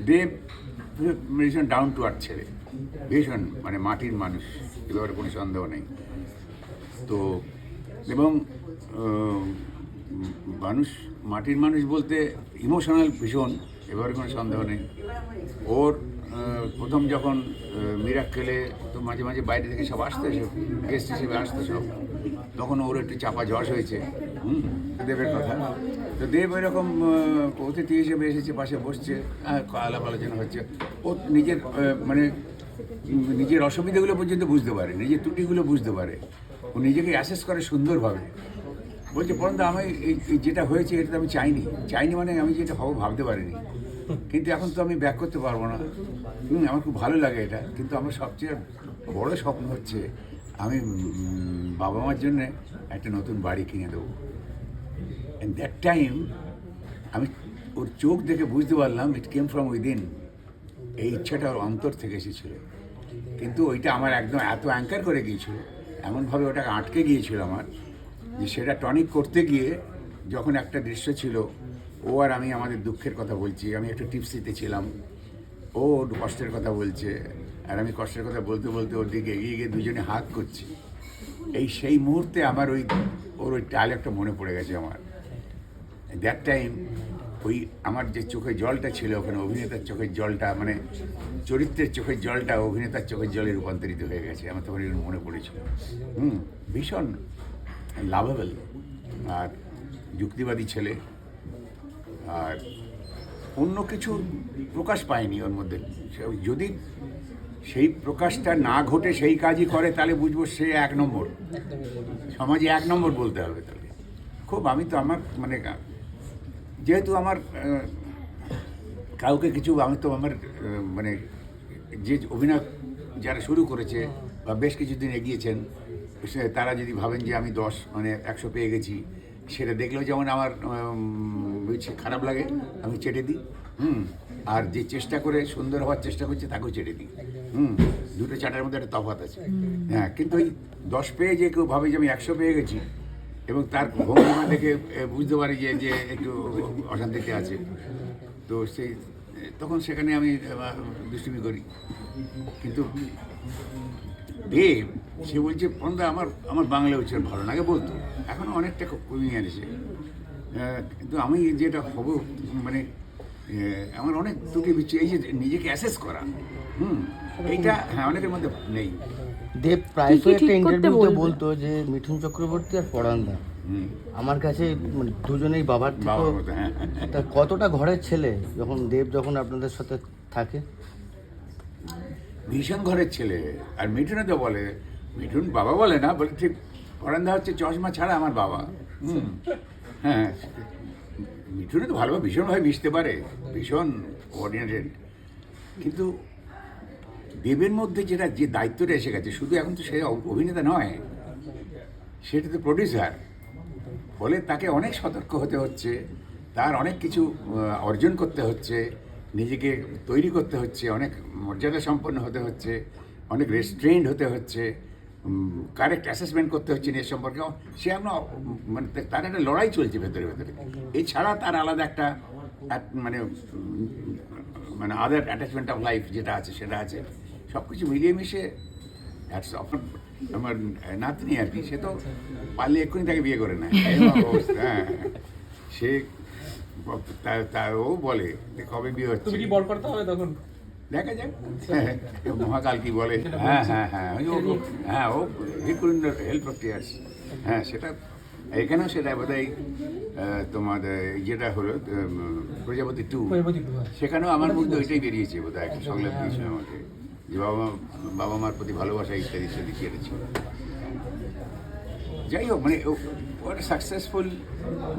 দেব ভীষণ down to earth ছেলে, ভীষণ মানে মাটির মানুষ, এবারে কোনো সন্দেহ নেই। তো এবং মানুষ মাটির মানুষ বলতে ইমোশনাল ভীষণ, এবারে কোনো সন্দেহ নেই। ওর প্রথম যখন মিরাক্কেলে তো মাঝে মাঝে বাইরে থেকে সব আসতো, সব গেস্ট হিসেবে আসতো সব, তখন ওর একটু চাপা জ্বর হয়েছে দেবের কথা। তো দেব এরকম অতিথি হিসেবে এসেছে, পাশে বসছে, আলাপ আলোচনা হচ্ছে। ও নিজের মানে নিজের অসুবিধাগুলো পর্যন্ত বুঝতে পারে, নিজের ত্রুটিগুলো বুঝতে পারে, ও নিজেকে অ্যাসেস করে সুন্দরভাবে। বলছে পরন্তু আমি এই যেটা হয়েছে এটা তো আমি চাইনি মানে আমি যেটা হবো ভাবতে পারিনি, কিন্তু এখন তো আমি ব্যাক করতে পারবো না। আমার খুব ভালো লাগে এটা, কিন্তু আমার সবচেয়ে বড় স্বপ্ন হচ্ছে আমি বাবা মার জন্যে একটা নতুন বাড়ি কিনে দেবো। অ্যান্ড দ্যাট টাইম আমি ওর চোখ দেখে বুঝতে পারলাম ইট কেম ফ্রম উইদিন। এই ইচ্ছাটা ওর অন্তর থেকে এসেছিল, কিন্তু ওইটা আমার একদম এত অ্যাঙ্কার করে গিয়েছিল, এমনভাবে ওটাকে আটকে গিয়েছিল আমার, যে সেটা টনিক করতে গিয়ে যখন একটা দৃশ্য ছিল, ও আর আমি আমাদের দুঃখের কথা বলছি, আমি একটু টিপসিতে ছিলাম, ও কষ্টের কথা বলছে, আর আমি কষ্টের কথা বলতে বলতে ওর দিকে এগিয়ে গিয়ে দুজনে হাত করছি। সেই মুহূর্তে আমার ওর ওই ডায়লগটা মনে পড়ে গেছে আমার। দ্যাট টাইম ওই আমার যে চোখের জলটা ছিল ওখানে, অভিনেতার চোখের জলটা মানে চরিত্রের চোখের জলটা অভিনেতার চোখের জলে রূপান্তরিত হয়ে গেছে, আমার তখন এগুলো মনে পড়েছিল। ভীষণ লাভেবল আর যুক্তিবাদী ছেলে, আর অন্য কিছু প্রকাশ পায়নি ওর মধ্যে। যদি সেই প্রকাশটা না ঘটে সেই কাজই করে, তাহলে বুঝবো সে 1 নম্বর, সমাজে 1 নম্বর বলতে হবে তাহলে। খুব আমি তো আমার মানে যেহেতু আমার কাউকে কিছু, আমি তো আমার মানে যে অভিনয় যারা শুরু করেছে বা বেশ কিছুদিন এগিয়েছেন, তারা যদি ভাবেন যে আমি 10 মানে 100 পেয়ে গেছি, সেটা দেখলেও যেমন আমার খারাপ লাগে, আমি চেটে দিই। আর যে চেষ্টা করে সুন্দর হওয়ার চেষ্টা করছে তাকেও চেটে দিই। দুটো চাটার মধ্যে একটা তফাৎ আছে। হ্যাঁ, কিন্তু ওই 10 পেয়ে যে কেউ ভাবে যে আমি 100 পেয়ে গেছি, এবং তার ভঙ্গিমা দেখে বুঝতে পারি যে একটু অশান্তিতে আছে, তো তখন সেখানে আমি দুষ্টুমি করি। কিন্তু দেব সে বলছে পন্দা আমার বাংলা উচ্চারণ ভালো লাগে বলতো, এখনও অনেকটা কমিয়ে এনেছে, কিন্তু আমি যেটা হব মানে আমার অনেক ত্রুটি বিচ্ছি, এই যে নিজেকে অ্যাসেস করা, এইটা হ্যাঁ অনেকের মধ্যে নেই। দেব প্রায়শই একটা ইন্টারভিউতে বলতো যে মিঠুন চক্রবর্তী আর পরাণদা আমার কাছে মানে দুজনেই বাবার থেকে, তা কতটা ঘরের ছেলে যখন আপনাদের সাথে থাকে? ভীষণ ঘরের ছেলে। আর মিঠুনে তো বলে, মিঠুন বাবা বলে না, বলে ঠিক পরাণদা হচ্ছে চশমা ছাড়া আমার বাবা। হ্যাঁ, মিঠুনে তো ভালোভাবে ভীষণভাবে মিশতে পারে, ভীষণ কোঅর্ডিনেটেড। কিন্তু দেবের মধ্যে যে দায়িত্বটা এসে গেছে, শুধু এখন তো সে অভিনেতা নয়, সেটা তো প্রডিউসার, ফলে তাকে অনেক সতর্ক হতে হচ্ছে, তার অনেক কিছু অর্জন করতে হচ্ছে, নিজেকে তৈরি করতে হচ্ছে, অনেক মর্যাদা সম্পন্ন হতে হচ্ছে, অনেক রেস্ট্রেন্ড হতে হচ্ছে, কারেক্ট অ্যাসেসমেন্ট করতে হচ্ছে নিজের সম্পর্কে। সে আমরা মানে তার একটা লড়াই চলছে ভেতরে ভেতরে। এছাড়া তার আলাদা একটা মানে মানে আদার অ্যাটাচমেন্ট অফ লাইফ যেটা আছে সেটা আছে, সব কিছু মিলিয়ে মিশে আমার নাতনি আর কি, সে তো পারলে এক্ষুনি তাকে বিয়ে করে নেয়। হ্যাঁ, সে ও বলে কবে বিয়ে হচ্ছে, তুমি কি বল করতে হবে তখন দেখা যাক মহাকাল কি বলে। হ্যাঁ হ্যাঁ হ্যাঁ হ্যাঁ, ও হেল্প অফ টিয়ার্স। হ্যাঁ, সেটা এখানেও সেটা বোধহয় তোমাদের যেটা হলো প্রজাপতি 2, সেখানেও আমার মধ্যে ওইটাই বেরিয়েছে বোধহয়, একটা সংলাপ দিয়েছিল আমাকে, যে বাবা মার প্রতি ভালোবাসা ইত্যাদি ইত্যাদি কেটেছিল। যাই হোক, মানে ও একটা সাকসেসফুল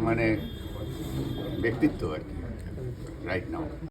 মানে ব্যক্তিত্ব আর কি রাইট নাও।